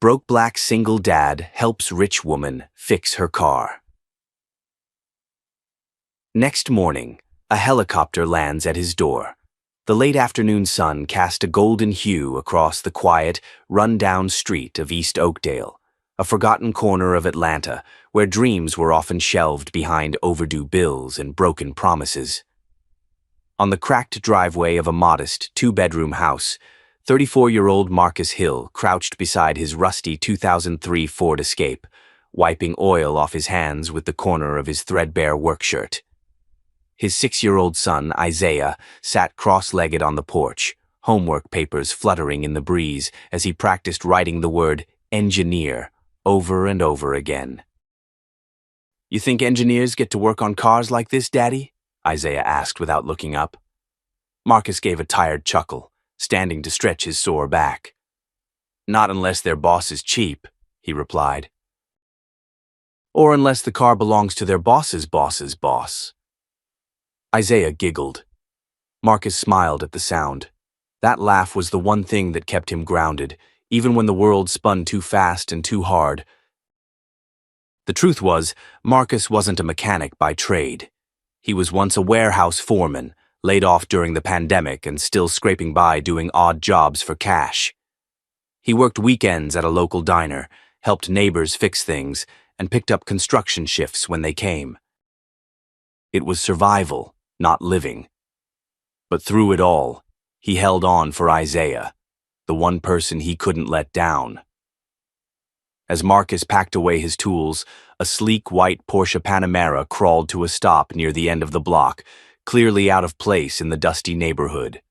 Broke black single dad helps rich woman fix her car. Next morning, a helicopter lands at his door. The late afternoon sun cast a golden hue across the quiet, run-down street of East Oakdale, a forgotten corner of Atlanta where dreams were often shelved behind overdue bills and broken promises. On the cracked driveway of a modest two-bedroom house, 34-year-old Marcus Hill crouched beside his rusty 2003 Ford Escape, wiping oil off his hands with the corner of his threadbare workshirt. His 6-year-old son, Isaiah, sat cross-legged on the porch, homework papers fluttering in the breeze as he practiced writing the word engineer over and over again. "You think engineers get to work on cars like this, Daddy?" Isaiah asked without looking up. Marcus gave a tired chuckle, standing to stretch his sore back. "Not unless their boss is cheap," he replied. "Or unless the car belongs to their boss's boss's boss." Isaiah giggled. Marcus smiled at the sound. That laugh was the one thing that kept him grounded, even when the world spun too fast and too hard. The truth was, Marcus wasn't a mechanic by trade. He was once a warehouse foreman, laid off during the pandemic and still scraping by doing odd jobs for cash. He worked weekends at a local diner, helped neighbors fix things, and picked up construction shifts when they came. It was survival, not living. But through it all, he held on for Isaiah, the one person he couldn't let down. As Marcus packed away his tools, a sleek white Porsche Panamera crawled to a stop near the end of the block, clearly out of place in the dusty neighborhood.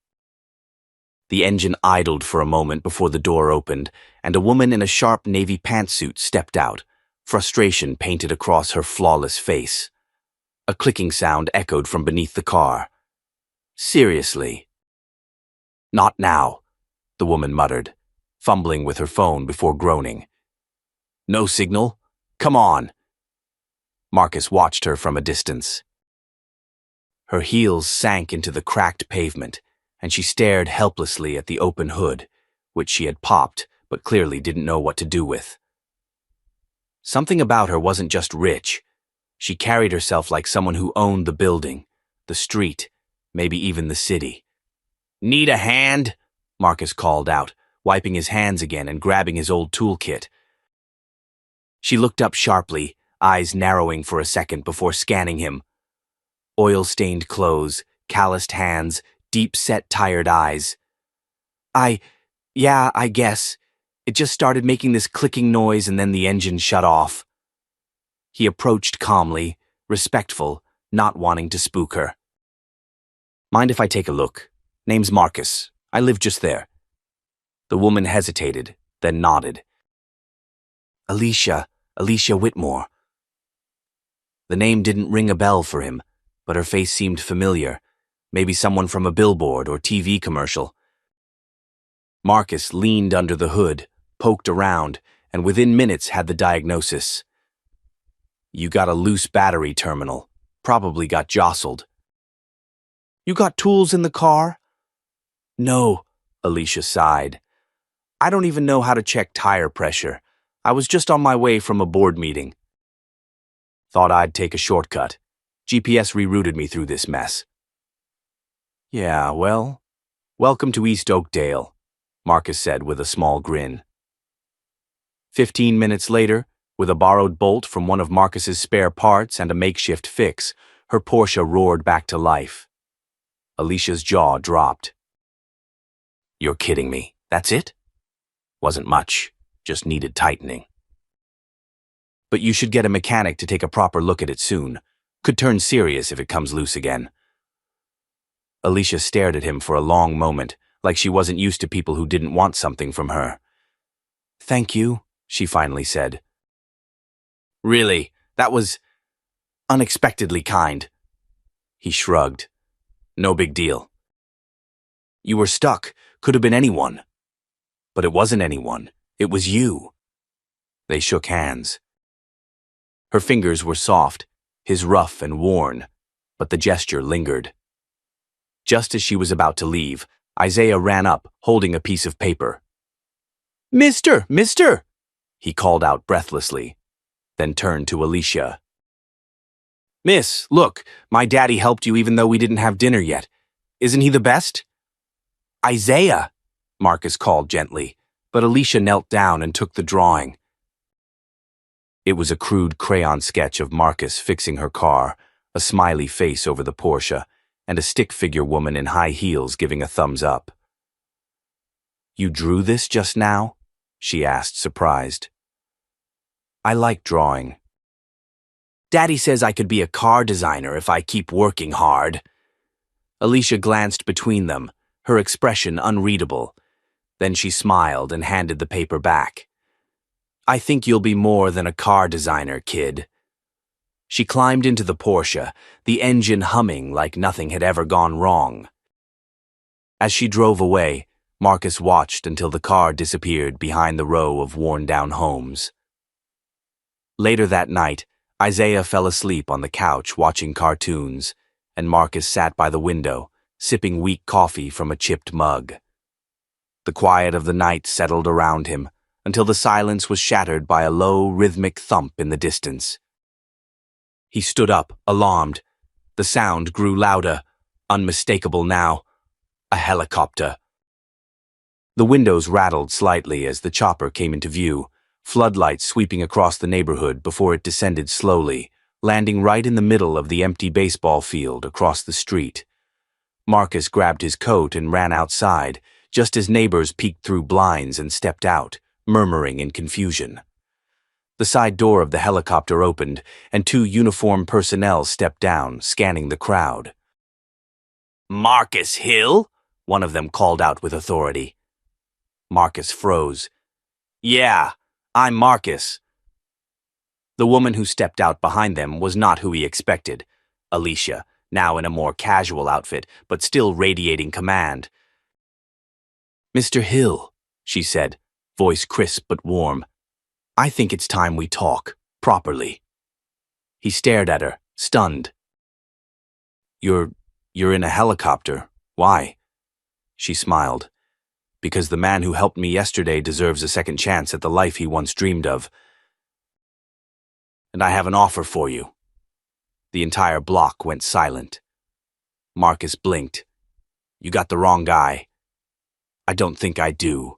The engine idled for a moment before the door opened, and a woman in a sharp navy pantsuit stepped out, frustration painted across her flawless face. A clicking sound echoed from beneath the car. "Seriously?" "Not now," the woman muttered, fumbling with her phone before groaning. "No signal? Come on." Marcus watched her from a distance. Her heels sank into the cracked pavement, and she stared helplessly at the open hood, which she had popped but clearly didn't know what to do with. Something about her wasn't just rich. She carried herself like someone who owned the building, the street, maybe even the city. "Need a hand?" Marcus called out, wiping his hands again and grabbing his old toolkit. She looked up sharply, eyes narrowing for a second before scanning him. Oil-stained clothes, calloused hands, deep-set tired eyes. Yeah, I guess. It just started making this clicking noise and then the engine shut off." He approached calmly, respectful, not wanting to spook her. "Mind if I take a look? Name's Marcus. I live just there." The woman hesitated, then nodded. Alicia Whitmore." The name didn't ring a bell for him, but her face seemed familiar, maybe someone from a billboard or TV commercial. Marcus leaned under the hood, poked around, and within minutes had the diagnosis. "You got a loose battery terminal. Probably got jostled." "You got tools in the car?" "No," Alicia sighed. "I don't even know how to check tire pressure. I was just on my way from a board meeting. Thought I'd take a shortcut. GPS rerouted me through this mess." "Yeah, well, welcome to East Oakdale," Marcus said with a small grin. 15 minutes later, with a borrowed bolt from one of Marcus's spare parts and a makeshift fix, her Porsche roared back to life. Alicia's jaw dropped. "You're kidding me. That's it?" "Wasn't much. Just needed tightening." "But you should get a mechanic to take a proper look at it soon. Could turn serious if it comes loose again." Alicia stared at him for a long moment, like she wasn't used to people who didn't want something from her. "Thank you," she finally said. "Really, that was unexpectedly kind." He shrugged. "No big deal." "You were stuck. Could have been anyone." "But it wasn't anyone. It was you." They shook hands. Her fingers were soft, his rough and worn, but the gesture lingered. Just as she was about to leave, Isaiah ran up, holding a piece of paper. Mister! he called out breathlessly, then turned to Alicia. Miss, look, my daddy helped you even though we didn't have dinner yet. Isn't he the best? Isaiah, Marcus called gently, but Alicia knelt down and took the drawing. It was a crude crayon sketch of Marcus fixing her car, a smiley face over the Porsche, and a stick figure woman in high heels giving a thumbs up. You drew this just now? She asked, surprised. I like drawing. Daddy says I could be a car designer if I keep working hard. Alicia glanced between them, her expression unreadable. Then she smiled and handed the paper back. I think you'll be more than a car designer, kid. She climbed into the Porsche, the engine humming like nothing had ever gone wrong. As she drove away, Marcus watched until the car disappeared behind the row of worn-down homes. Later that night, Isaiah fell asleep on the couch watching cartoons, and Marcus sat by the window, sipping weak coffee from a chipped mug. The quiet of the night settled around him, until the silence was shattered by a low, rhythmic thump in the distance. He stood up, alarmed. The sound grew louder, unmistakable now. A helicopter. The windows rattled slightly as the chopper came into view, floodlights sweeping across the neighborhood before it descended slowly, landing right in the middle of the empty baseball field across the street. Marcus grabbed his coat and ran outside, just as neighbors peeked through blinds and stepped out, murmuring in confusion. The side door of the helicopter opened, and two uniformed personnel stepped down, scanning the crowd. Marcus Hill? One of them called out with authority. Marcus froze. Yeah, I'm Marcus. The woman who stepped out behind them was not who he expected. Alicia, now in a more casual outfit, but still radiating command. Mr. Hill, she said, voice crisp but warm. I think it's time we talk, properly. He stared at her, stunned. You're in a helicopter. Why? She smiled. Because the man who helped me yesterday deserves a second chance at the life he once dreamed of. And I have an offer for you. The entire block went silent. Marcus blinked. You got the wrong guy. I don't think I do.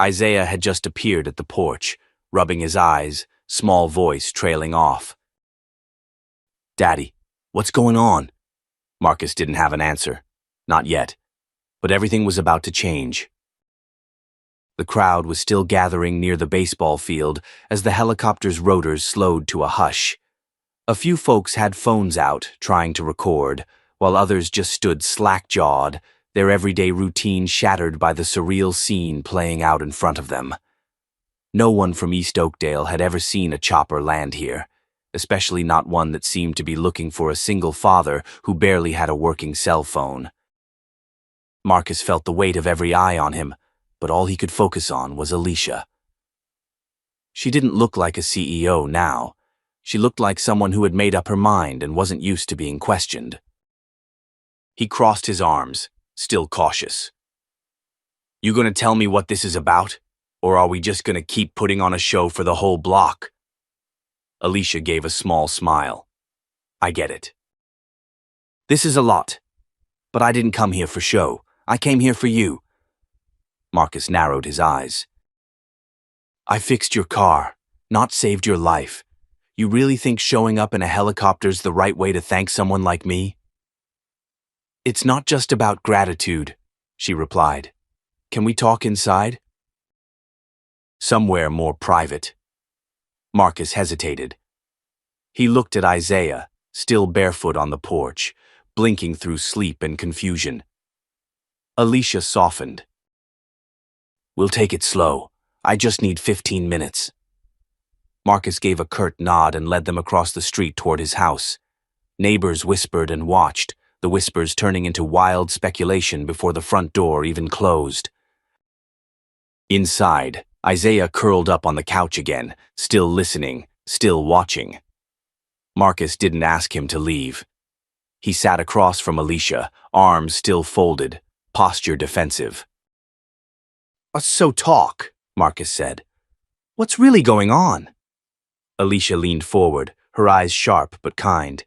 Isaiah had just appeared at the porch, rubbing his eyes, small voice trailing off. Daddy, what's going on? Marcus didn't have an answer. Not yet. But everything was about to change. The crowd was still gathering near the baseball field as the helicopter's rotors slowed to a hush. A few folks had phones out, trying to record, while others just stood slack-jawed, their everyday routine shattered by the surreal scene playing out in front of them. No one from East Oakdale had ever seen a chopper land here, especially not one that seemed to be looking for a single father who barely had a working cell phone. Marcus felt the weight of every eye on him, but all he could focus on was Alicia. She didn't look like a CEO now. She looked like someone who had made up her mind and wasn't used to being questioned. He crossed his arms, still cautious. You gonna tell me what this is about? Or are we just gonna keep putting on a show for the whole block? Alicia gave a small smile. I get it. This is a lot, but I didn't come here for show. I came here for you. Marcus narrowed his eyes. I fixed your car, not saved your life. You really think showing up in a helicopter's the right way to thank someone like me? It's not just about gratitude, she replied. Can we talk inside? Somewhere more private. Marcus hesitated. He looked at Isaiah, still barefoot on the porch, blinking through sleep and confusion. Alicia softened. We'll take it slow. I just need 15 minutes. Marcus gave a curt nod and led them across the street toward his house. Neighbors whispered and watched, the whispers turning into wild speculation before the front door even closed. Inside, Isaiah curled up on the couch again, still listening, still watching. Marcus didn't ask him to leave. He sat across from Alicia, arms still folded, posture defensive. So talk, Marcus said. What's really going on? Alicia leaned forward, her eyes sharp but kind.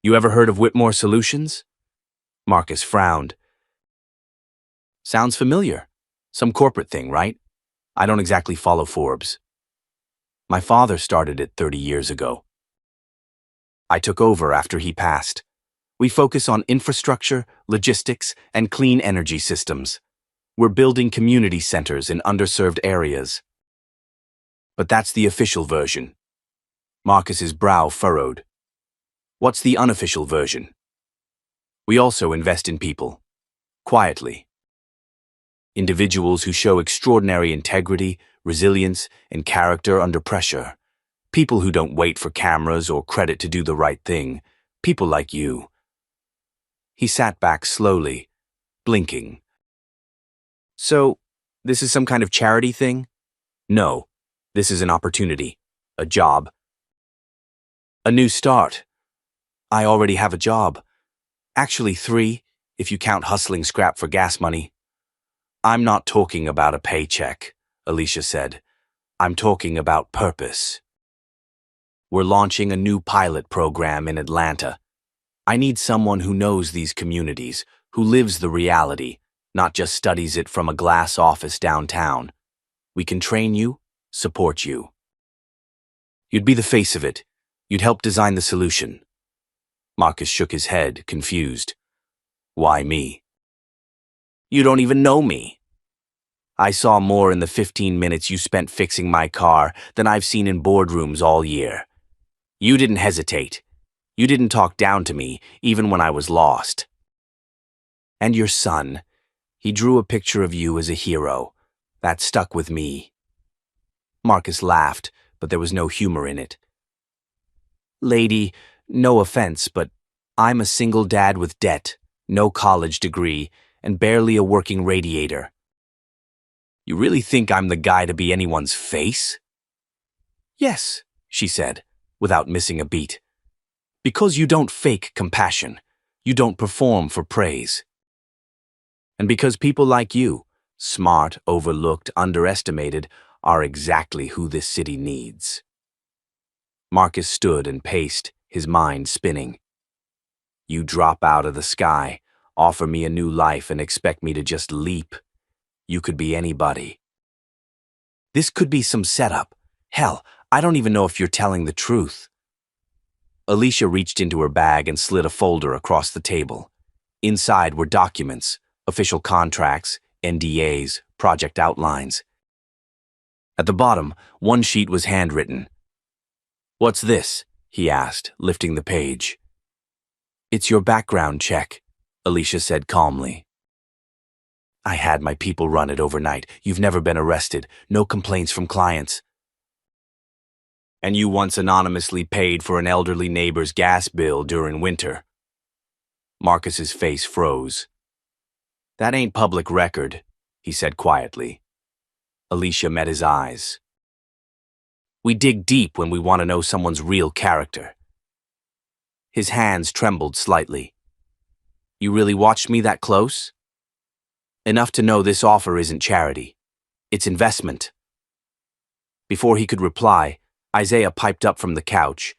You ever heard of Whitmore Solutions? Marcus frowned. Sounds familiar. Some corporate thing, right? I don't exactly follow Forbes. My father started it 30 years ago. I took over after he passed. We focus on infrastructure, logistics, and clean energy systems. We're building community centers in underserved areas. But that's the official version. Marcus's brow furrowed. What's the unofficial version? We also invest in people. Quietly. Individuals who show extraordinary integrity, resilience, and character under pressure. People who don't wait for cameras or credit to do the right thing. People like you. He sat back slowly, blinking. So, this is some kind of charity thing? No, this is an opportunity, a job. A new start. I already have a job. Actually 3, if you count hustling scrap for gas money. I'm not talking about a paycheck, Alicia said. I'm talking about purpose. We're launching a new pilot program in Atlanta. I need someone who knows these communities, who lives the reality, not just studies it from a glass office downtown. We can train you, support you. You'd be the face of it. You'd help design the solution. Marcus shook his head, confused. Why me? You don't even know me. I saw more in the 15 minutes you spent fixing my car than I've seen in boardrooms all year. You didn't hesitate. You didn't talk down to me, even when I was lost. And your son, he drew a picture of you as a hero. That stuck with me. Marcus laughed, but there was no humor in it. Lady, no offense, but I'm a single dad with debt, no college degree, and barely a working radiator. You really think I'm the guy to be anyone's face? Yes, she said, without missing a beat. Because you don't fake compassion. You don't perform for praise. And because people like you, smart, overlooked, underestimated, are exactly who this city needs. Marcus stood and paced, his mind spinning. You drop out of the sky, offer me a new life and expect me to just leap. You could be anybody. This could be some setup. Hell, I don't even know if you're telling the truth. Alicia reached into her bag and slid a folder across the table. Inside were documents, official contracts, NDAs, project outlines. At the bottom, one sheet was handwritten. What's this? He asked, lifting the page. It's your background check, Alicia said calmly. I had my people run it overnight. You've never been arrested. No complaints from clients. And you once anonymously paid for an elderly neighbor's gas bill during winter. Marcus's face froze. That ain't public record, he said quietly. Alicia met his eyes. We dig deep when we want to know someone's real character. His hands trembled slightly. You really watched me that close? Enough to know this offer isn't charity. It's investment. Before he could reply, Isaiah piped up from the couch.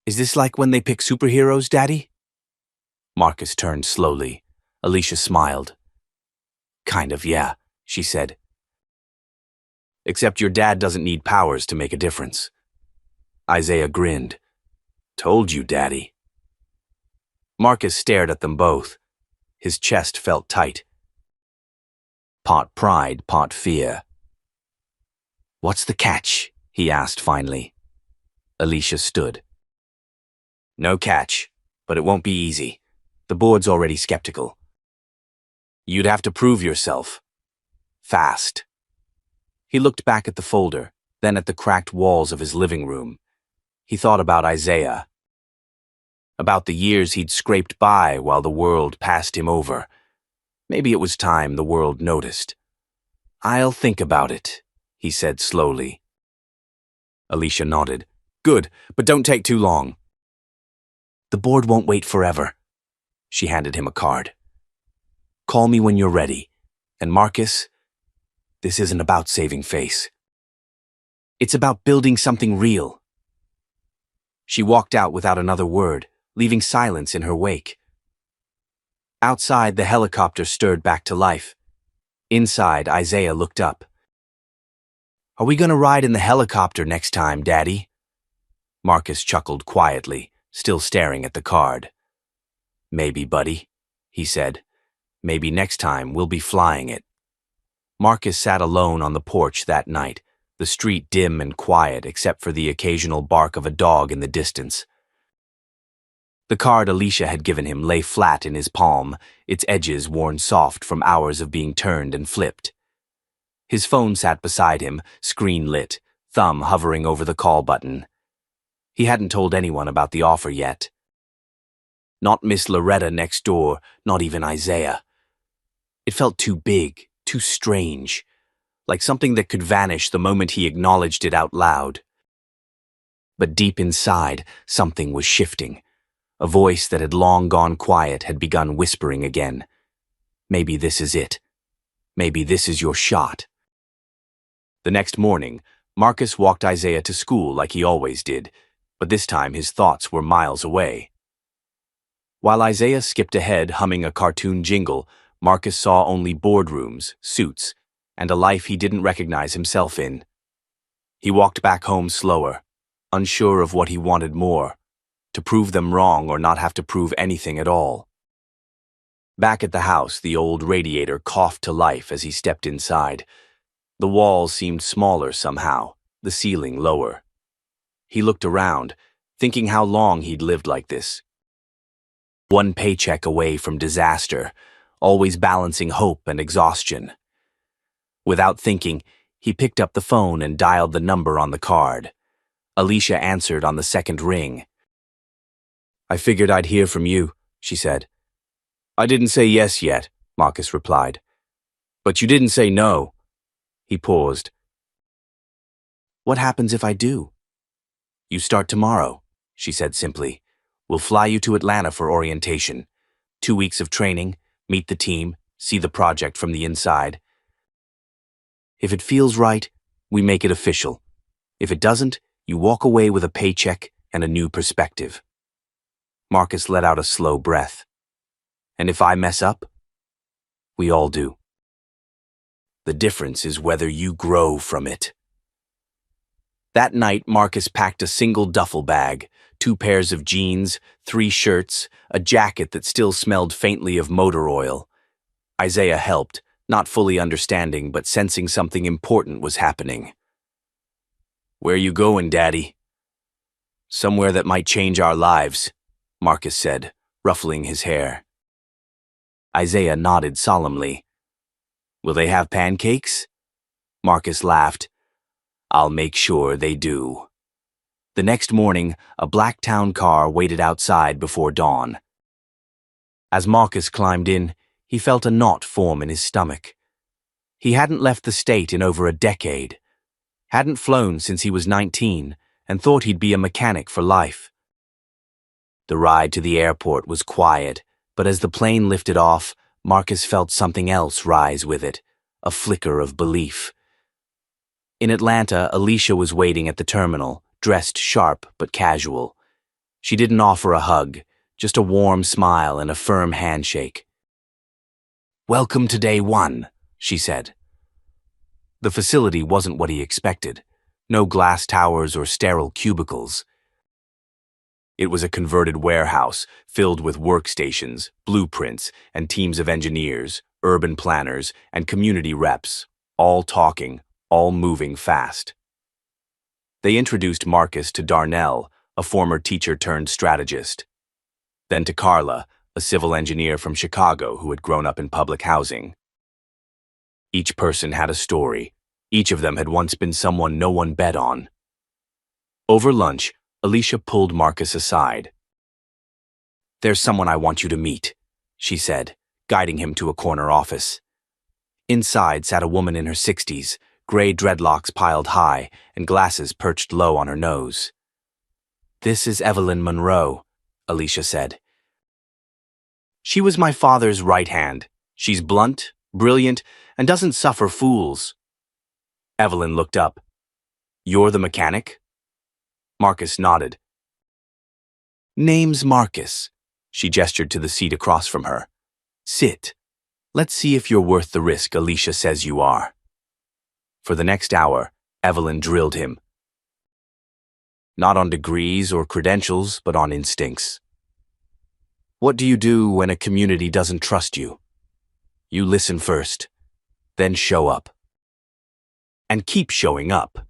Is this like when they pick superheroes, Daddy? Marcus turned slowly. Alicia smiled. Kind of, yeah, she said. Except your dad doesn't need powers to make a difference. Isaiah grinned. Told you, Daddy. Marcus stared at them both. His chest felt tight. Part pride, part fear. What's the catch? He asked finally. Alicia stood. No catch, but it won't be easy. The board's already skeptical. You'd have to prove yourself. Fast. He looked back at the folder, then at the cracked walls of his living room. He thought about Isaiah. About the years he'd scraped by while the world passed him over. Maybe it was time the world noticed. I'll think about it, he said slowly. Alicia nodded. Good, but don't take too long. The board won't wait forever. She handed him a card. Call me when you're ready. And Marcus, This isn't about saving face. It's about building something real. She walked out without another word, leaving silence in her wake. Outside, the helicopter stirred back to life. Inside, Isaiah looked up. "Are we gonna ride in the helicopter next time, Daddy?" Marcus chuckled quietly, still staring at the card. "Maybe, buddy," he said. "Maybe next time we'll be flying it." Marcus sat alone on the porch that night, the street dim and quiet except for the occasional bark of a dog in the distance. The card Alicia had given him lay flat in his palm, its edges worn soft from hours of being turned and flipped. His phone sat beside him, screen lit, thumb hovering over the call button. He hadn't told anyone about the offer yet. Not Miss Loretta next door, not even Isaiah. It felt too big, too strange, like something that could vanish the moment he acknowledged it out loud. But deep inside, something was shifting. A voice that had long gone quiet had begun whispering again. Maybe this is it. Maybe this is your shot. The next morning, Marcus walked Isaiah to school like he always did, but this time his thoughts were miles away. While Isaiah skipped ahead humming a cartoon jingle, Marcus saw only boardrooms, suits, and a life he didn't recognize himself in. He walked back home slower, unsure of what he wanted more, to prove them wrong or not have to prove anything at all. Back at the house, the old radiator coughed to life as he stepped inside. The walls seemed smaller somehow, the ceiling lower. He looked around, thinking how long he'd lived like this. One paycheck away from disaster, always balancing hope and exhaustion. Without thinking, he picked up the phone and dialed the number on the card. Alicia answered on the second ring. "I figured I'd hear from you," she said. "I didn't say yes yet," Marcus replied. "But you didn't say no." He paused. "What happens if I do?" "You start tomorrow," she said simply. "We'll fly you to Atlanta for orientation. 2 weeks of training, meet the team, see the project from the inside. If it feels right, we make it official. If it doesn't, you walk away with a paycheck and a new perspective." Marcus let out a slow breath. "And if I mess up?" "We all do. The difference is whether you grow from it." That night, Marcus packed a single duffel bag, 2 pairs of jeans, 3 shirts, a jacket that still smelled faintly of motor oil. Isaiah helped, not fully understanding but sensing something important was happening. "Where you going, Daddy?" "Somewhere that might change our lives," Marcus said, ruffling his hair. Isaiah nodded solemnly. "Will they have pancakes?" Marcus laughed. "I'll make sure they do." The next morning, a black town car waited outside before dawn. As Marcus climbed in, he felt a knot form in his stomach. He hadn't left the state in over a decade, hadn't flown since he was 19, and thought he'd be a mechanic for life. The ride to the airport was quiet, but as the plane lifted off, Marcus felt something else rise with it, a flicker of belief. In Atlanta, Alicia was waiting at the terminal, dressed sharp but casual. She didn't offer a hug, just a warm smile and a firm handshake. "Welcome to day 1, she said. The facility wasn't what he expected. No glass towers or sterile cubicles. It was a converted warehouse filled with workstations, blueprints, and teams of engineers, urban planners, and community reps, all talking, all moving fast. They introduced Marcus to Darnell, a former teacher-turned-strategist. Then to Carla, a civil engineer from Chicago who had grown up in public housing. Each person had a story. Each of them had once been someone no one bet on. Over lunch, Alicia pulled Marcus aside. "There's someone I want you to meet," she said, guiding him to a corner office. Inside sat a woman in her 60s, gray dreadlocks piled high and glasses perched low on her nose. "This is Evelyn Monroe," Alicia said. "She was my father's right hand. She's blunt, brilliant, and doesn't suffer fools. Evelyn looked up. You're the mechanic? Marcus nodded. Name's Marcus. She gestured to the seat across from her. Sit. Let's see if you're worth the risk Alicia says you are. For the next hour, Evelyn drilled him. Not on degrees or credentials, but on instincts. What do you do when a community doesn't trust you? You listen first, then show up. And keep showing up.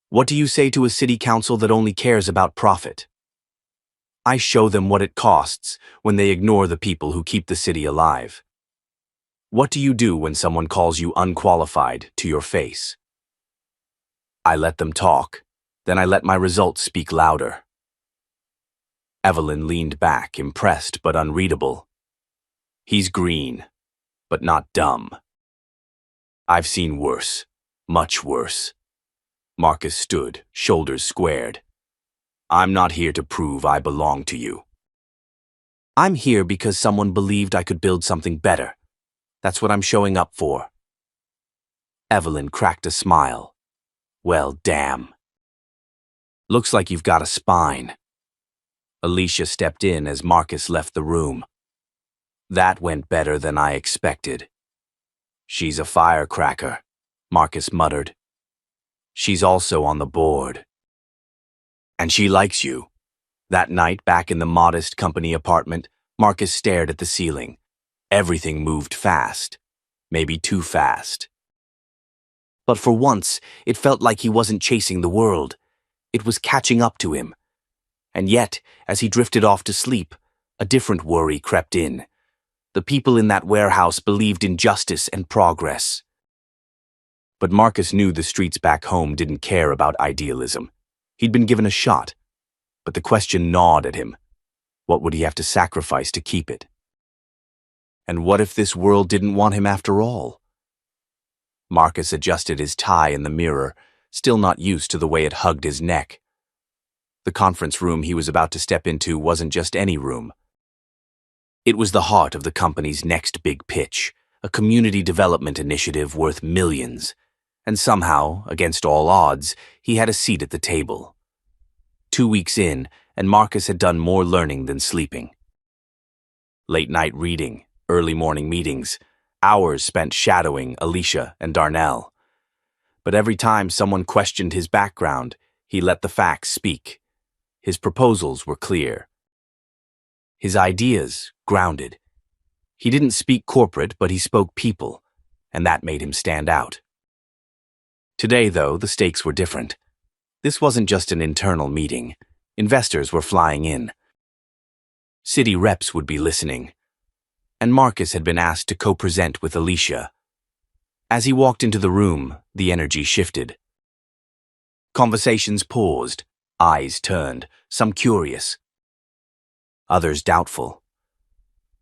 What do you say to a city council that only cares about profit? I show them what it costs when they ignore the people who keep the city alive. What do you do when someone calls you unqualified to your face? I let them talk, then I let my results speak louder. Evelyn leaned back, impressed but unreadable. He's green, but not dumb. I've seen worse, much worse. Marcus stood, shoulders squared. I'm not here to prove I belong to you. I'm here because someone believed I could build something better. That's what I'm showing up for. Evelyn cracked a smile. Well, damn. Looks like you've got a spine. Alicia stepped in as Marcus left the room. That went better than I expected. She's a firecracker, Marcus muttered. She's also on the board. And she likes you. That night, back in the modest company apartment, Marcus stared at the ceiling. Everything moved fast. Maybe too fast. But for once, it felt like he wasn't chasing the world. It was catching up to him. And yet, as he drifted off to sleep, a different worry crept in. The people in that warehouse believed in justice and progress. But Marcus knew the streets back home didn't care about idealism. He'd been given a shot, but the question gnawed at him. What would he have to sacrifice to keep it? And what if this world didn't want him after all? Marcus adjusted his tie in the mirror, still not used to the way it hugged his neck. The conference room he was about to step into wasn't just any room. It was the heart of the company's next big pitch, a community development initiative worth millions. And somehow, against all odds, he had a seat at the table. 2 weeks in, and Marcus had done more learning than sleeping. Late-night reading, early morning meetings, hours spent shadowing Alicia and Darnell. But every time someone questioned his background, he let the facts speak. His proposals were clear. His ideas grounded. He didn't speak corporate, but he spoke people, and that made him stand out. Today, though, the stakes were different. This wasn't just an internal meeting. Investors were flying in. City reps would be listening. And Marcus had been asked to co-present with Alicia. As he walked into the room, the energy shifted. Conversations paused, eyes turned, some curious, others doubtful.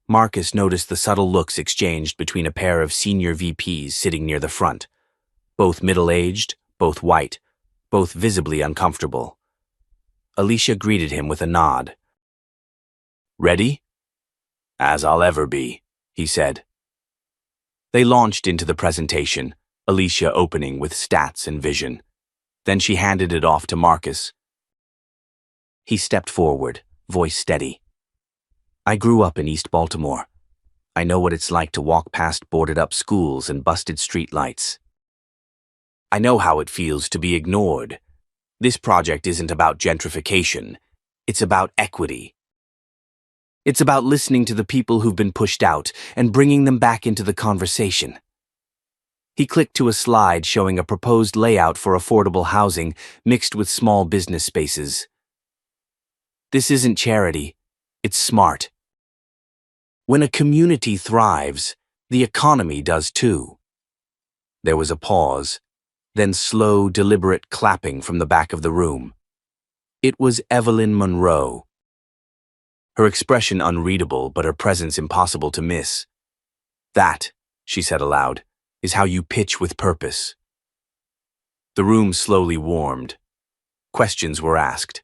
Marcus noticed the subtle looks exchanged between a pair of senior VPs sitting near the front. Both middle-aged, both white, both visibly uncomfortable. Alicia greeted him with a nod. Ready? As I'll ever be, he said. They launched into the presentation, Alicia opening with stats and vision. Then she handed it off to Marcus. He stepped forward, voice steady. I grew up in East Baltimore. I know what it's like to walk past boarded-up schools and busted streetlights. I know how it feels to be ignored. This project isn't about gentrification. It's about equity. It's about listening to the people who've been pushed out and bringing them back into the conversation. He clicked to a slide showing a proposed layout for affordable housing mixed with small business spaces. This isn't charity. It's smart. When a community thrives, the economy does too. There was a pause, then slow, deliberate clapping from the back of the room. It was Evelyn Monroe. Her expression unreadable, but her presence impossible to miss. That, she said aloud, is how you pitch with purpose. The room slowly warmed. Questions were asked.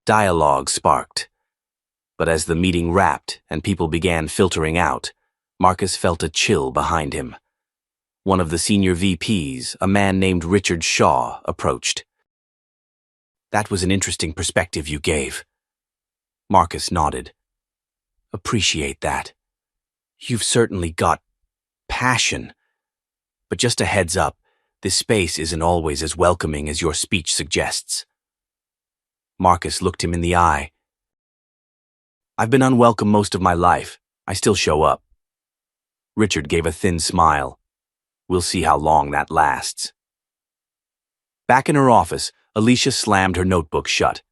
Dialogue sparked. But as the meeting wrapped and people began filtering out, Marcus felt a chill behind him. One of the senior VPs, a man named Richard Shaw, approached. "That was an interesting perspective you gave." Marcus nodded. "Appreciate that. You've certainly got passion. But just a heads up, this space isn't always as welcoming as your speech suggests." Marcus looked him in the eye. "I've been unwelcome most of my life. I still show up." Richard gave a thin smile. "We'll see how long that lasts." Back in her office, Alicia slammed her notebook shut.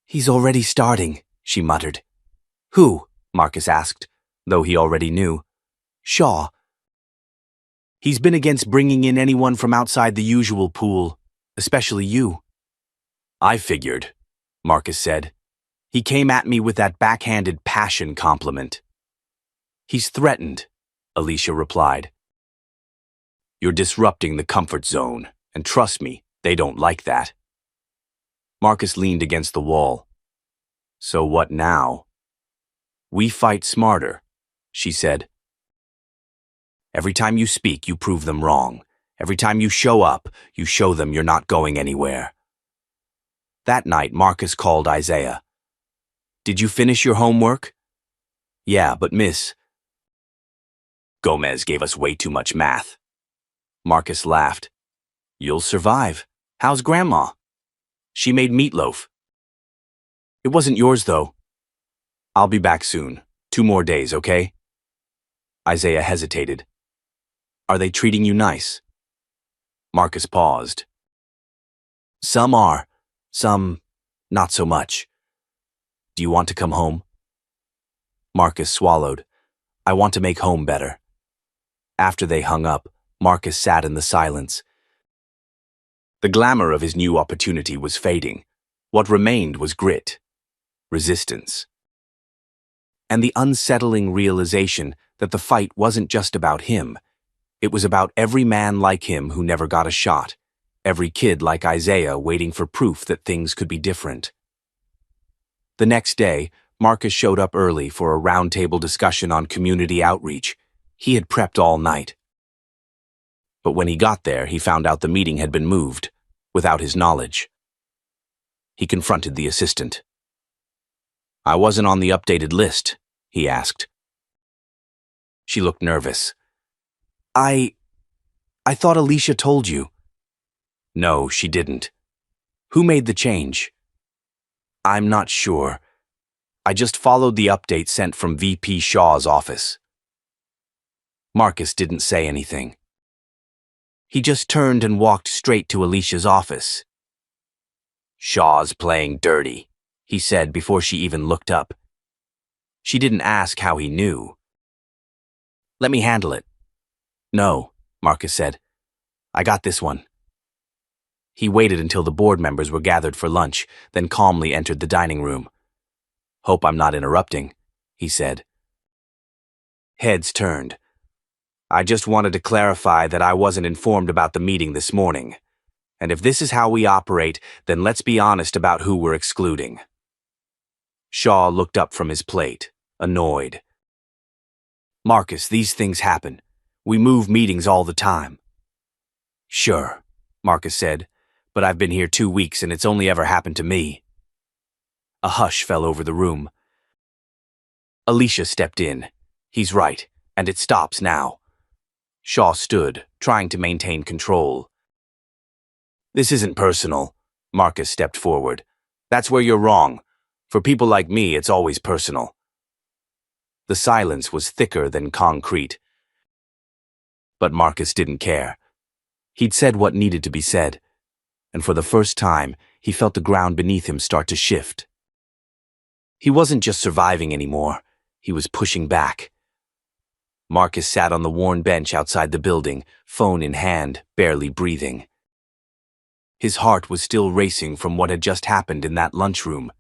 "He's already starting," she muttered. "Who?" Marcus asked, though he already knew. "Shaw. He's been against bringing in anyone from outside the usual pool, especially you." "I figured," Marcus said. "He came at me with that backhanded passion compliment." "He's threatened," Alicia replied. "You're disrupting the comfort zone, and trust me, they don't like that." Marcus leaned against the wall. "So what now?" "We fight smarter," she said. "Every time you speak, you prove them wrong. Every time you show up, you show them you're not going anywhere." That night, Marcus called Isaiah. "Did you finish your homework?" "Yeah, but Miss Gomez gave us way too much math." Marcus laughed. "You'll survive. How's Grandma?" "She made meatloaf." "It wasn't yours, though." "I'll be back soon. 2 more days, okay?" Isaiah hesitated. "Are they treating you nice?" Marcus paused. "Some are. Some, not so much. Do you want to come home?" Marcus swallowed. "I want to make home better." After they hung up, Marcus sat in the silence. The glamour of his new opportunity was fading. What remained was grit, resistance, and the unsettling realization that the fight wasn't just about him. It was about every man like him who never got a shot, every kid like Isaiah waiting for proof that things could be different. The next day, Marcus showed up early for a roundtable discussion on community outreach. He had prepped all night. But when he got there, he found out the meeting had been moved, without his knowledge. He confronted the assistant. "I wasn't on the updated list," he asked. She looked nervous. I thought Alicia told you." "No, she didn't." "Who made the change?" "I'm not sure. I just followed the update sent from VP Shaw's office." Marcus didn't say anything. He just turned and walked straight to Alicia's office. "Shaw's playing dirty," he said before she even looked up. She didn't ask how he knew. "Let me handle it." "No," Marcus said. "I got this one." He waited until the board members were gathered for lunch, then calmly entered the dining room. "Hope I'm not interrupting," he said. Heads turned. "I just wanted to clarify that I wasn't informed about the meeting this morning. And if this is how we operate, then let's be honest about who we're excluding." Shaw looked up from his plate, annoyed. "Marcus, these things happen. We move meetings all the time." "Sure," Marcus said, "but I've been here 2 weeks and it's only ever happened to me." A hush fell over the room. Alicia stepped in. "He's right, and it stops now." Shaw stood, trying to maintain control. "This isn't personal," Marcus stepped forward. "That's where you're wrong. For people like me, it's always personal." The silence was thicker than concrete. But Marcus didn't care. He'd said what needed to be said, and for the first time, he felt the ground beneath him start to shift. He wasn't just surviving anymore, he was pushing back. Marcus sat on the worn bench outside the building, phone in hand, barely breathing. His heart was still racing from what had just happened in that lunchroom.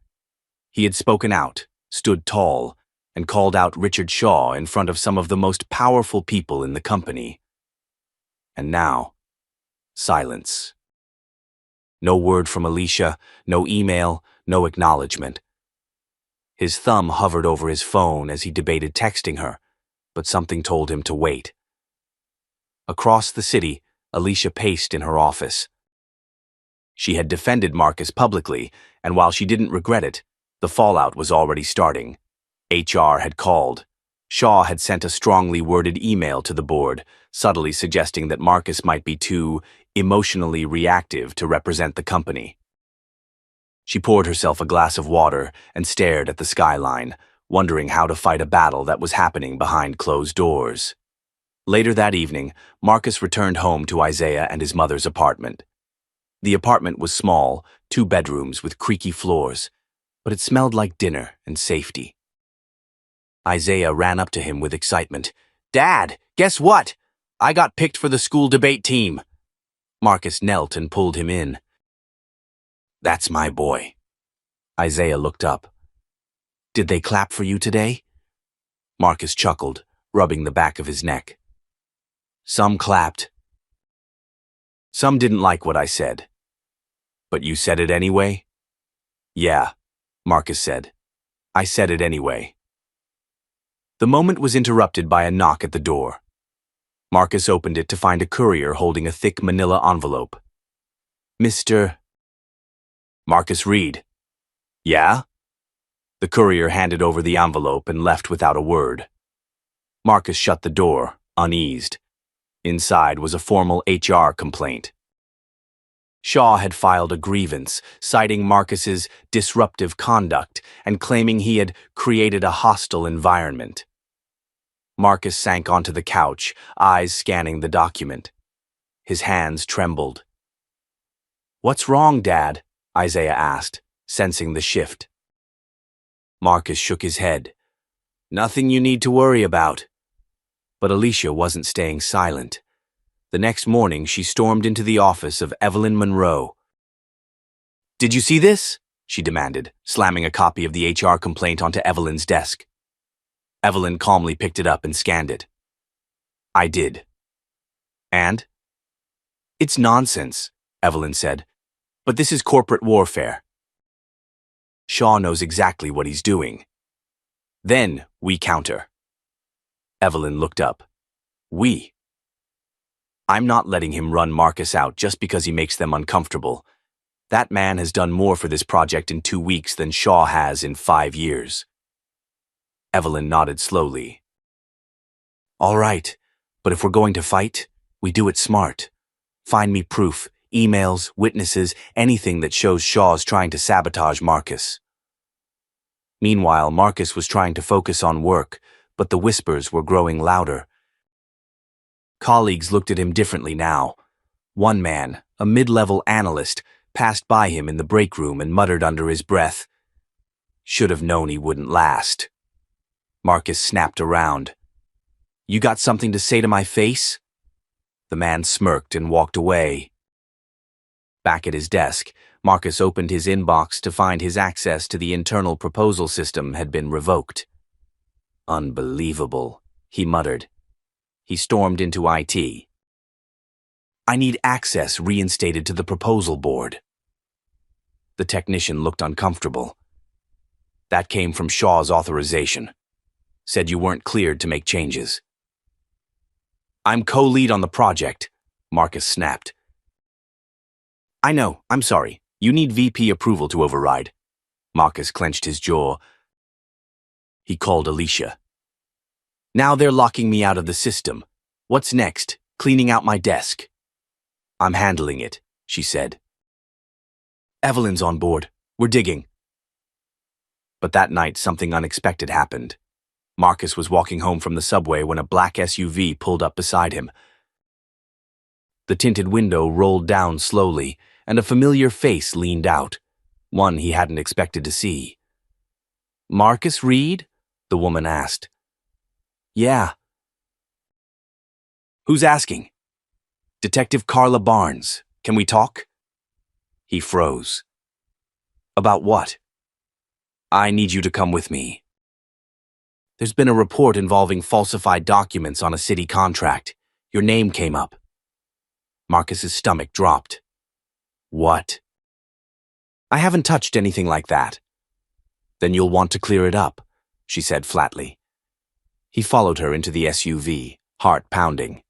He had spoken out, stood tall, and called out Richard Shaw in front of some of the most powerful people in the company. And now, silence. No word from Alicia, no email, no acknowledgement. His thumb hovered over his phone as he debated texting her, but something told him to wait. Across the city, Alicia paced in her office. She had defended Marcus publicly, and while she didn't regret it, the fallout was already starting. HR had called. Shaw had sent a strongly worded email to the board, subtly suggesting that Marcus might be too emotionally reactive to represent the company. She poured herself a glass of water and stared at the skyline, wondering how to fight a battle that was happening behind closed doors. Later that evening, Marcus returned home to Isaiah and his mother's apartment. The apartment was small, 2 bedrooms with creaky floors, but it smelled like dinner and safety. Isaiah ran up to him with excitement. "Dad, guess what? I got picked for the school debate team." Marcus knelt and pulled him in. "That's my boy." Isaiah looked up. "Did they clap for you today?" Marcus chuckled, rubbing the back of his neck. "Some clapped. Some didn't like what I said. But you said it anyway?" "Yeah," Marcus said. "I said it anyway." The moment was interrupted by a knock at the door. Marcus opened it to find a courier holding a thick manila envelope. "Mr. Marcus Reed." "Yeah?" The courier handed over the envelope and left without a word. Marcus shut the door, uneased. Inside was a formal HR complaint. Shaw had filed a grievance, citing Marcus's disruptive conduct and claiming he had created a hostile environment. Marcus sank onto the couch, eyes scanning the document. His hands trembled. "What's wrong, Dad?" Isaiah asked, sensing the shift. Marcus shook his head. "Nothing you need to worry about." But Alicia wasn't staying silent. The next morning, she stormed into the office of Evelyn Monroe. "Did you see this?" she demanded, slamming a copy of the HR complaint onto Evelyn's desk. Evelyn calmly picked it up and scanned it. "I did." "And?" "It's nonsense," Evelyn said. "But this is corporate warfare. Shaw knows exactly what he's doing. Then we counter." Evelyn looked up. "We?" "I'm not letting him run Marcus out just because he makes them uncomfortable. That man has done more for this project in 2 weeks than Shaw has in 5 years. Evelyn nodded slowly. "All right, but if we're going to fight, we do it smart. Find me proof, emails, witnesses, anything that shows Shaw's trying to sabotage Marcus." Meanwhile, Marcus was trying to focus on work, but the whispers were growing louder. Colleagues looked at him differently now. One man, a mid-level analyst, passed by him in the break room and muttered under his breath, "Should have known he wouldn't last." Marcus snapped around. "You got something to say to my face?" The man smirked and walked away. Back at his desk, Marcus opened his inbox to find his access to the internal proposal system had been revoked. "Unbelievable," he muttered. He stormed into IT. "I need access reinstated to the proposal board." The technician looked uncomfortable. "That came from Shaw's authorization. Said you weren't cleared to make changes." "I'm co-lead on the project," Marcus snapped. "I know, I'm sorry. You need VP approval to override." Marcus clenched his jaw. He called Alicia. "Now they're locking me out of the system. What's next? Cleaning out my desk." "I'm handling it," she said. "Evelyn's on board. We're digging." But that night, something unexpected happened. Marcus was walking home from the subway when a black SUV pulled up beside him. The tinted window rolled down slowly, and a familiar face leaned out, one he hadn't expected to see. "Marcus Reed?" the woman asked. "Yeah." "Who's asking?" "Detective Carla Barnes. Can we talk?" He froze. "About what?" "I need you to come with me. There's been a report involving falsified documents on a city contract. Your name came up." Marcus's stomach dropped. "What?" "I haven't touched anything like that." "Then you'll want to clear it up," she said flatly. He followed her into the SUV, heart pounding.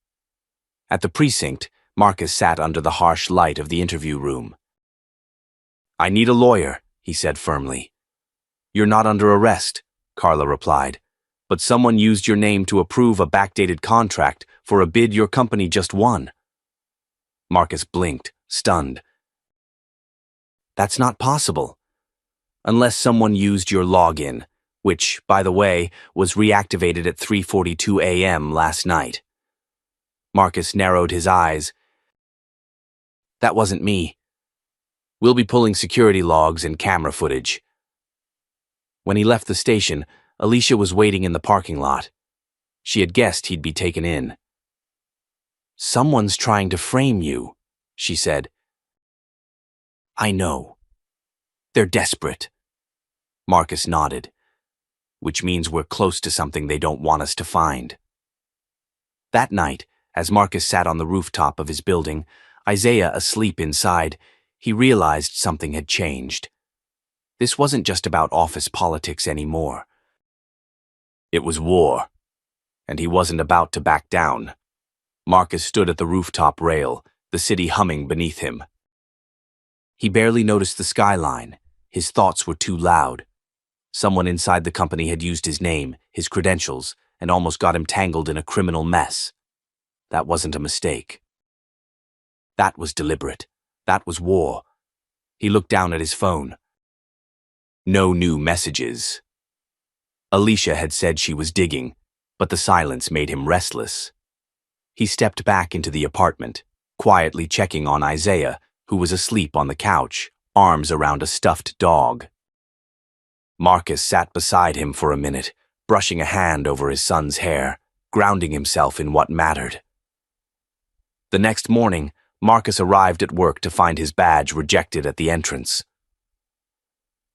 At the precinct, Marcus sat under the harsh light of the interview room. "I need a lawyer," he said firmly. "You're not under arrest," Carla replied, "but someone used your name to approve a backdated contract for a bid your company just won." Marcus blinked, stunned. "That's not possible. Unless someone used your login, which, by the way, was reactivated at 3:42 a.m. last night." Marcus narrowed his eyes. "That wasn't me. We'll be pulling security logs and camera footage." When he left the station, Alicia was waiting in the parking lot. She had guessed he'd be taken in. "Someone's trying to frame you," she said. "I know. They're desperate." Marcus nodded. "Which means we're close to something they don't want us to find." That night, as Marcus sat on the rooftop of his building, Isaiah asleep inside, he realized something had changed. This wasn't just about office politics anymore. It was war, and he wasn't about to back down. Marcus stood at the rooftop rail, the city humming beneath him. He barely noticed the skyline. His thoughts were too loud. Someone inside the company had used his name, his credentials, and almost got him tangled in a criminal mess. That wasn't a mistake. That was deliberate. That was war. He looked down at his phone. No new messages. Alicia had said she was digging, but the silence made him restless. He stepped back into the apartment, quietly checking on Isaiah, who was asleep on the couch, arms around a stuffed dog. Marcus sat beside him for a minute, brushing a hand over his son's hair, grounding himself in what mattered. The next morning, Marcus arrived at work to find his badge rejected at the entrance.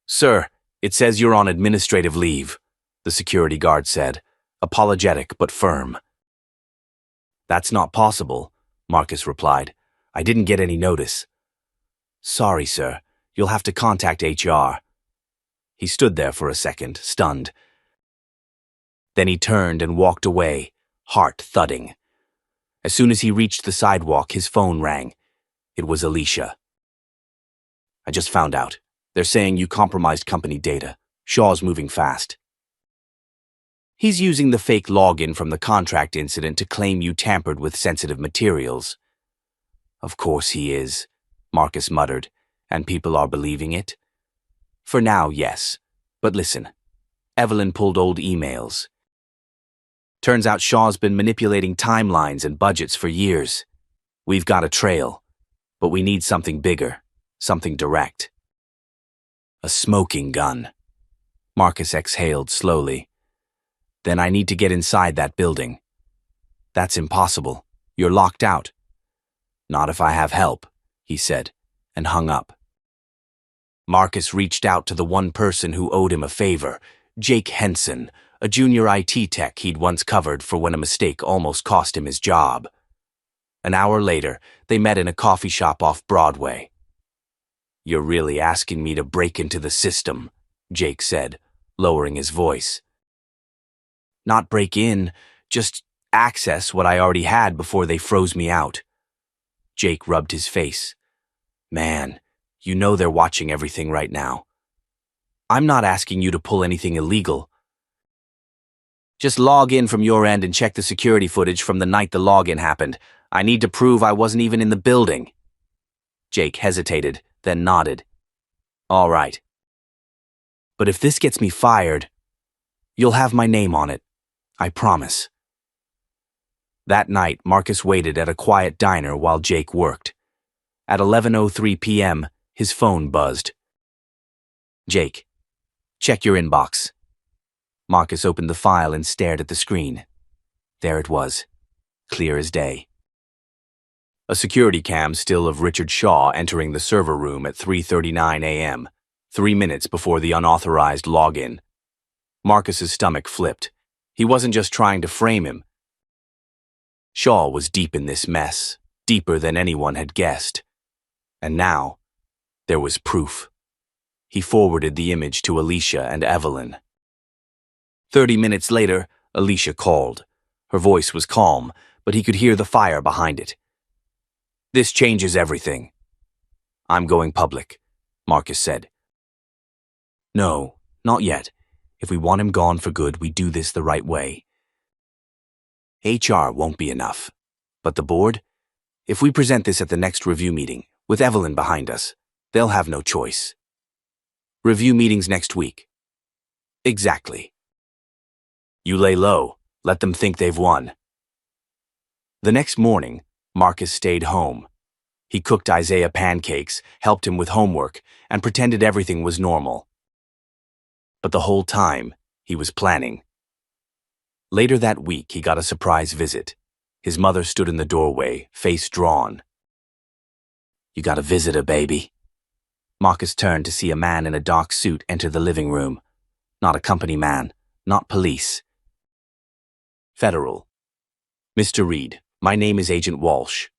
"Sir, it says you're on administrative leave," the security guard said, apologetic but firm. "That's not possible," Marcus replied. "I didn't get any notice." "Sorry, sir. You'll have to contact HR." He stood there for a second, stunned. Then he turned and walked away, heart thudding. As soon as he reached the sidewalk, his phone rang. It was Alicia. "I just found out. They're saying you compromised company data. Shaw's moving fast. He's using the fake login from the contract incident to claim you tampered with sensitive materials." "Of course he is," Marcus muttered, "and people are believing it." "For now, yes. But listen, Evelyn pulled old emails. Turns out Shaw's been manipulating timelines and budgets for years. We've got a trail, but we need something bigger, something direct." "A smoking gun." Marcus exhaled slowly. "Then I need to get inside that building." "That's impossible. You're locked out." "Not if I have help," he said, and hung up. Marcus reached out to the one person who owed him a favor, Jake Henson, a junior IT tech he'd once covered for when a mistake almost cost him his job. An hour later, they met in a coffee shop off Broadway. "You're really asking me to break into the system," Jake said, lowering his voice. "Not break in, just access what I already had before they froze me out." Jake rubbed his face. "Man, you know they're watching everything right now. I'm not asking you to pull anything illegal. Just log in from your end and check the security footage from the night the login happened. I need to prove I wasn't even in the building." Jake hesitated, then nodded. "All right. But if this gets me fired, you'll have my name on it. I promise." That night, Marcus waited at a quiet diner while Jake worked. At 11:03 p.m., his phone buzzed. "Jake, check your inbox." Marcus opened the file and stared at the screen. There it was, clear as day. A security cam still of Richard Shaw entering the server room at 3:39 a.m., 3 minutes before the unauthorized login. Marcus's stomach flipped. He wasn't just trying to frame him. Shaw was deep in this mess, deeper than anyone had guessed. And now, there was proof. He forwarded the image to Alicia and Evelyn. 30 minutes later, Alicia called. Her voice was calm, but he could hear the fire behind it. "This changes everything." "I'm going public," Marcus said. "No, not yet. If we want him gone for good, we do this the right way. HR won't be enough. But the board? If we present this at the next review meeting, with Evelyn behind us, they'll have no choice." "Review meetings next week." "Exactly." "You lay low. Let them think they've won." The next morning, Marcus stayed home. He cooked Isaiah pancakes, helped him with homework, and pretended everything was normal. But the whole time, he was planning. Later that week, he got a surprise visit. His mother stood in the doorway, face drawn. "You got a visitor, baby." Marcus turned to see a man in a dark suit enter the living room. Not a company man, not police. Federal. "Mr. Reed, my name is Agent Walsh.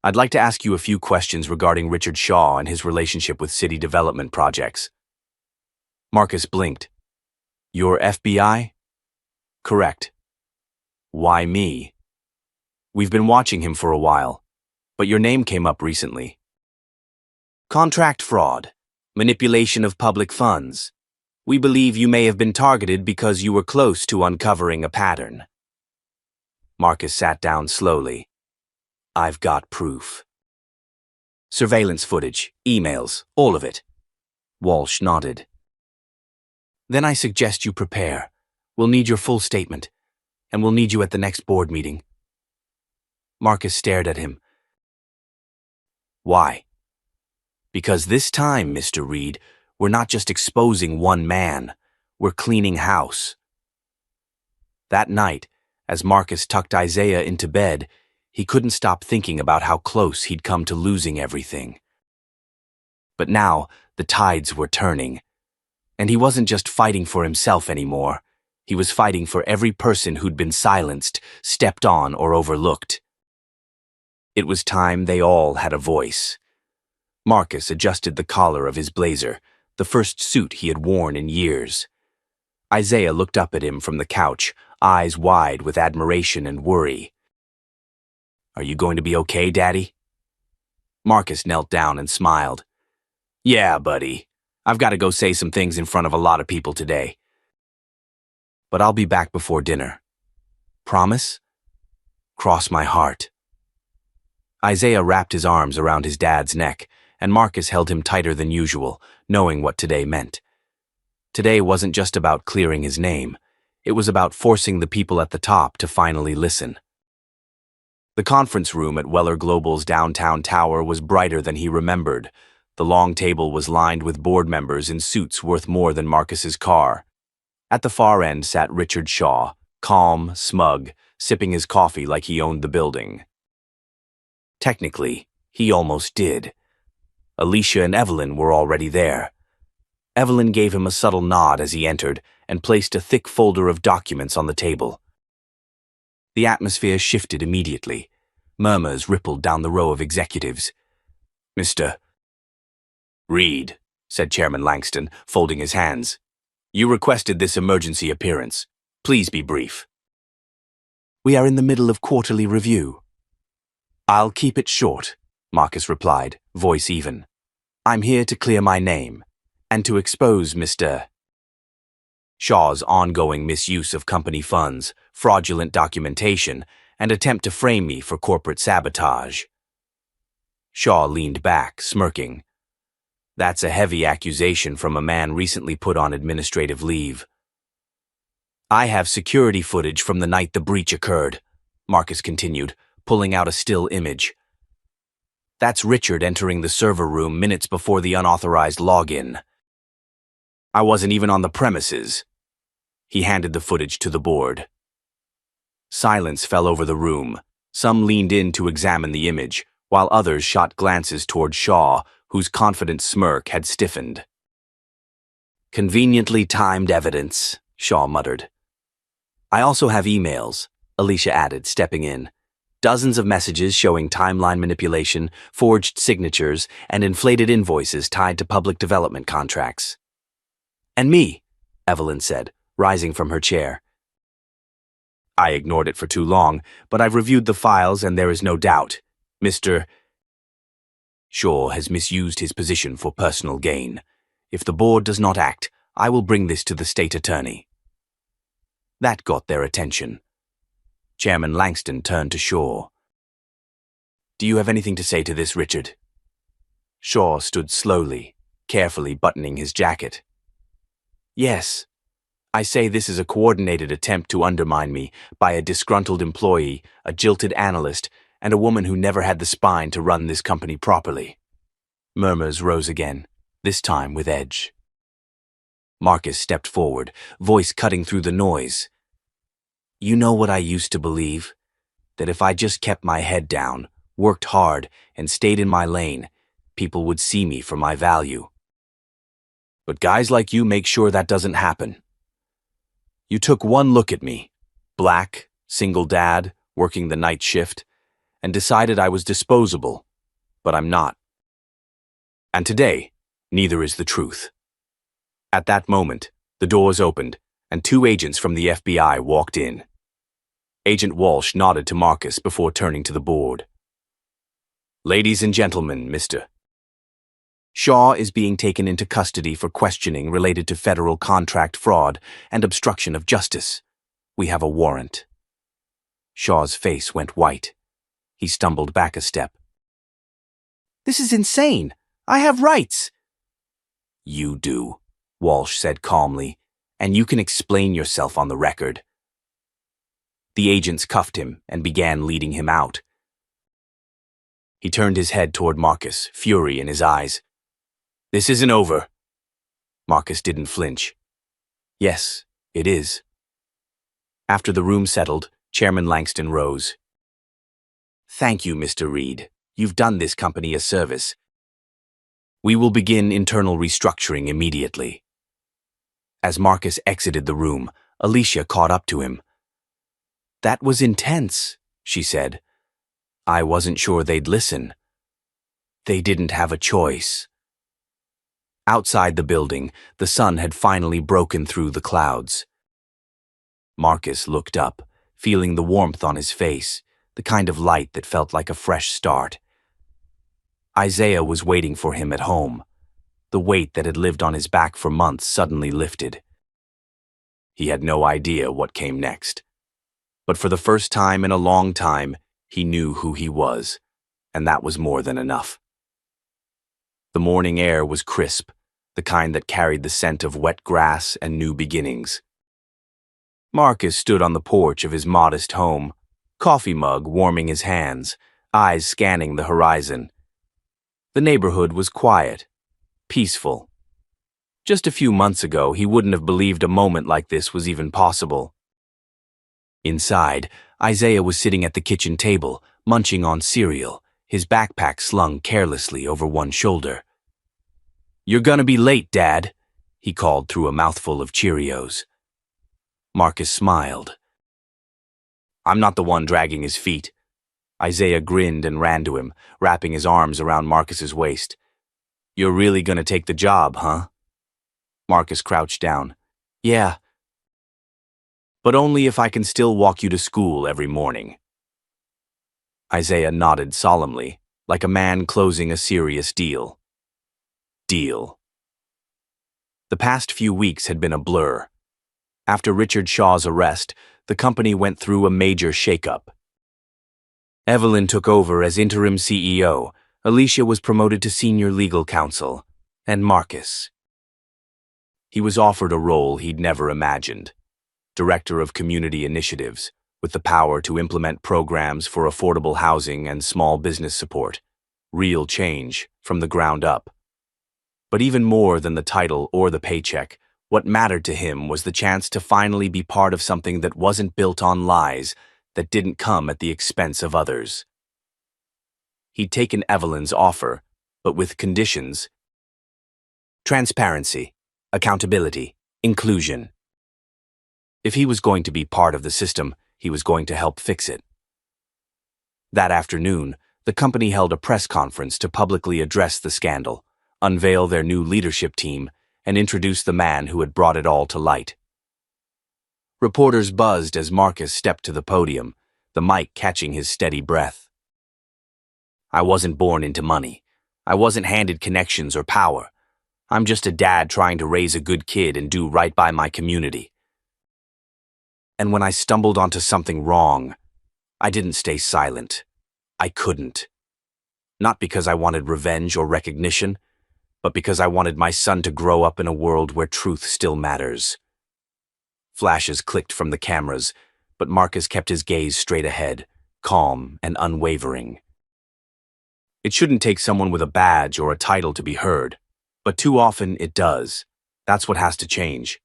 I'd like to ask you a few questions regarding Richard Shaw and his relationship with city development projects." Marcus blinked. "You're FBI?" "Correct." "Why me?" "We've been watching him for a while, but your name came up recently." "Contract fraud, manipulation of public funds. We believe you may have been targeted because you were close to uncovering a pattern." Marcus sat down slowly. "I've got proof." "Surveillance footage, emails, all of it." Walsh nodded. "Then I suggest you prepare. We'll need your full statement, and we'll need you at the next board meeting." Marcus stared at him. "Why?" "Because this time, Mr. Reed, we're not just exposing one man, we're cleaning house." That night, as Marcus tucked Isaiah into bed, he couldn't stop thinking about how close he'd come to losing everything. But now, the tides were turning. And he wasn't just fighting for himself anymore. He was fighting for every person who'd been silenced, stepped on, or overlooked. It was time they all had a voice. Marcus adjusted the collar of his blazer, the first suit he had worn in years. Isaiah looked up at him from the couch, eyes wide with admiration and worry. "Are you going to be okay, Daddy?" Marcus knelt down and smiled. "Yeah, buddy. I've got to go say some things in front of a lot of people today. But I'll be back before dinner. Promise?" "Cross my heart." Isaiah wrapped his arms around his dad's neck, and Marcus held him tighter than usual, knowing what today meant. Today wasn't just about clearing his name. It was about forcing the people at the top to finally listen. The conference room at Weller Global's downtown tower was brighter than he remembered. The long table was lined with board members in suits worth more than Marcus's car. At the far end sat Richard Shaw, calm, smug, sipping his coffee like he owned the building. Technically, he almost did. Alicia and Evelyn were already there. Evelyn gave him a subtle nod as he entered and placed a thick folder of documents on the table. The atmosphere shifted immediately. Murmurs rippled down the row of executives. "Mr. Reed," said Chairman Langston, folding his hands. "You requested this emergency appearance. Please be brief." "We are in the middle of quarterly review." "I'll keep it short," Marcus replied, voice even. "I'm here to clear my name, and to expose Mr. Shaw's ongoing misuse of company funds, fraudulent documentation, and attempt to frame me for corporate sabotage." Shaw leaned back, smirking. "That's a heavy accusation from a man recently put on administrative leave." "I have security footage from the night the breach occurred," Marcus continued, pulling out a still image. "That's Richard entering the server room minutes before the unauthorized login. I wasn't even on the premises." He handed the footage to the board. Silence fell over the room. Some leaned in to examine the image, while others shot glances toward Shaw, whose confident smirk had stiffened. "Conveniently timed evidence," Shaw muttered. "I also have emails," Alicia added, stepping in. "Dozens of messages showing timeline manipulation, forged signatures, and inflated invoices tied to public development contracts." "And me," Evelyn said, rising from her chair. I ignored it for too long, but I've reviewed the files and there is no doubt. Mr. Shaw has misused his position for personal gain. If the board does not act, I will bring this to the state attorney. That got their attention. Chairman Langston turned to Shaw. Do you have anything to say to this, Richard? Shaw stood slowly, carefully buttoning his jacket. Yes. I say this is a coordinated attempt to undermine me by a disgruntled employee, a jilted analyst, and a woman who never had the spine to run this company properly. Murmurs rose again, this time with edge. Marcus stepped forward, voice cutting through the noise. You know what I used to believe? That if I just kept my head down, worked hard, and stayed in my lane, people would see me for my value. But guys like you make sure that doesn't happen. You took one look at me, black, single dad, working the night shift, and decided I was disposable, but I'm not. And today, neither is the truth. At that moment, the doors opened, and 2 agents from the FBI walked in. Agent Walsh nodded to Marcus before turning to the board. Ladies and gentlemen, Mr. Shaw is being taken into custody for questioning related to federal contract fraud and obstruction of justice. We have a warrant. Shaw's face went white. He stumbled back a step. This is insane. I have rights. You do, Walsh said calmly, and you can explain yourself on the record. The agents cuffed him and began leading him out. He turned his head toward Marcus, fury in his eyes. This isn't over. Marcus didn't flinch. Yes, it is. After the room settled, Chairman Langston rose. Thank you, Mr. Reed. You've done this company a service. We will begin internal restructuring immediately. As Marcus exited the room, Alicia caught up to him. That was intense, she said. I wasn't sure they'd listen. They didn't have a choice. Outside the building, the sun had finally broken through the clouds. Marcus looked up, feeling the warmth on his face, the kind of light that felt like a fresh start. Isaiah was waiting for him at home. The weight that had lived on his back for months suddenly lifted. He had no idea what came next. But for the first time in a long time, he knew who he was, and that was more than enough. The morning air was crisp, the kind that carried the scent of wet grass and new beginnings. Marcus stood on the porch of his modest home, coffee mug warming his hands, eyes scanning the horizon. The neighborhood was quiet, peaceful. Just a few months ago, he wouldn't have believed a moment like this was even possible. Inside, Isaiah was sitting at the kitchen table, munching on cereal, his backpack slung carelessly over one shoulder. You're gonna be late, Dad, he called through a mouthful of Cheerios. Marcus smiled. I'm not the one dragging his feet. Isaiah grinned and ran to him, wrapping his arms around Marcus's waist. You're really gonna take the job, huh? Marcus crouched down. Yeah. But only if I can still walk you to school every morning. Isaiah nodded solemnly, like a man closing a serious deal. Deal. The past few weeks had been a blur. After Richard Shaw's arrest, the company went through a major shakeup. Evelyn took over as interim CEO, Alicia was promoted to senior legal counsel, and Marcus. He was offered a role he'd never imagined. Director of Community Initiatives, with the power to implement programs for affordable housing and small business support. Real change, from the ground up. But even more than the title or the paycheck, what mattered to him was the chance to finally be part of something that wasn't built on lies, that didn't come at the expense of others. He'd taken Evelyn's offer, but with conditions. Transparency, accountability, inclusion. If he was going to be part of the system, he was going to help fix it. That afternoon, the company held a press conference to publicly address the scandal, unveil their new leadership team, and introduce the man who had brought it all to light. Reporters buzzed as Marcus stepped to the podium, the mic catching his steady breath. I wasn't born into money. I wasn't handed connections or power. I'm just a dad trying to raise a good kid and do right by my community. And when I stumbled onto something wrong, I didn't stay silent. I couldn't. Not because I wanted revenge or recognition, but because I wanted my son to grow up in a world where truth still matters. Flashes clicked from the cameras, but Marcus kept his gaze straight ahead, calm and unwavering. It shouldn't take someone with a badge or a title to be heard, but too often it does. That's what has to change.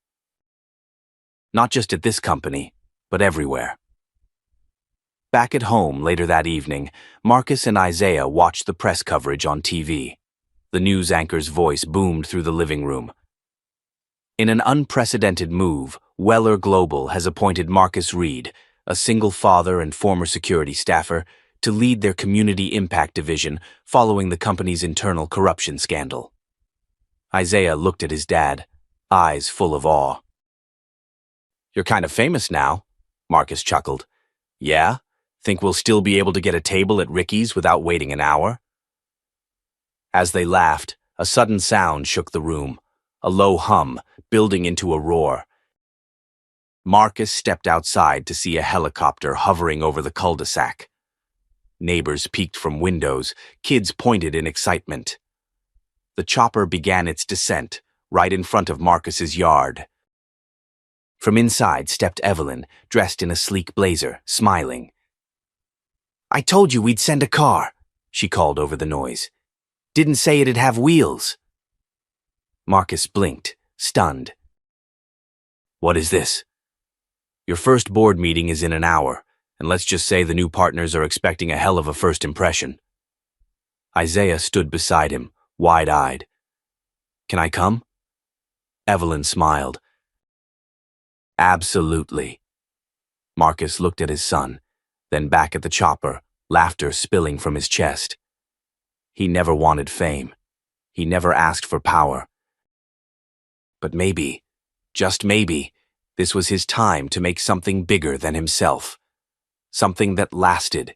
Not just at this company, but everywhere. Back at home later that evening, Marcus and Isaiah watched the press coverage on TV. The news anchor's voice boomed through the living room. In an unprecedented move, Weller Global has appointed Marcus Reed, a single father and former security staffer, to lead their community impact division following the company's internal corruption scandal. Isaiah looked at his dad, eyes full of awe. You're kind of famous now, Marcus chuckled. Yeah? Think we'll still be able to get a table at Ricky's without waiting an hour? As they laughed, a sudden sound shook the room, a low hum building into a roar. Marcus stepped outside to see a helicopter hovering over the cul-de-sac. Neighbors peeked from windows, kids pointed in excitement. The chopper began its descent, right in front of Marcus's yard. From inside stepped Evelyn, dressed in a sleek blazer, smiling. I told you we'd send a car, she called over the noise. Didn't say it'd have wheels. Marcus blinked, stunned. What is this? Your first board meeting is in an hour, and let's just say the new partners are expecting a hell of a first impression. Isaiah stood beside him, wide-eyed. Can I come? Evelyn smiled. Absolutely. Marcus looked at his son, then back at the chopper, laughter spilling from his chest. He never wanted fame. He never asked for power. But maybe, just maybe, this was his time to make something bigger than himself. Something that lasted.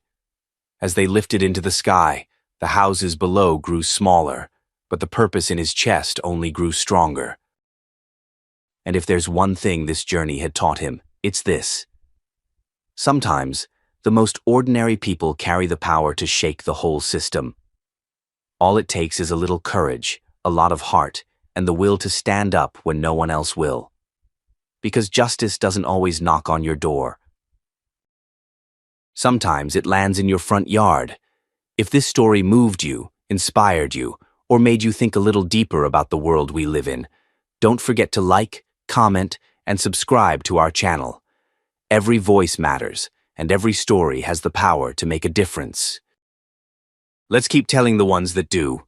As they lifted into the sky, the houses below grew smaller, but the purpose in his chest only grew stronger. And if there's one thing this journey had taught him, it's this. Sometimes, the most ordinary people carry the power to shake the whole system. All it takes is a little courage, a lot of heart, and the will to stand up when no one else will. Because justice doesn't always knock on your door. Sometimes it lands in your front yard. If this story moved you, inspired you, or made you think a little deeper about the world we live in, don't forget to like, comment, and subscribe to our channel. Every voice matters, and every story has the power to make a difference. Let's keep telling the ones that do.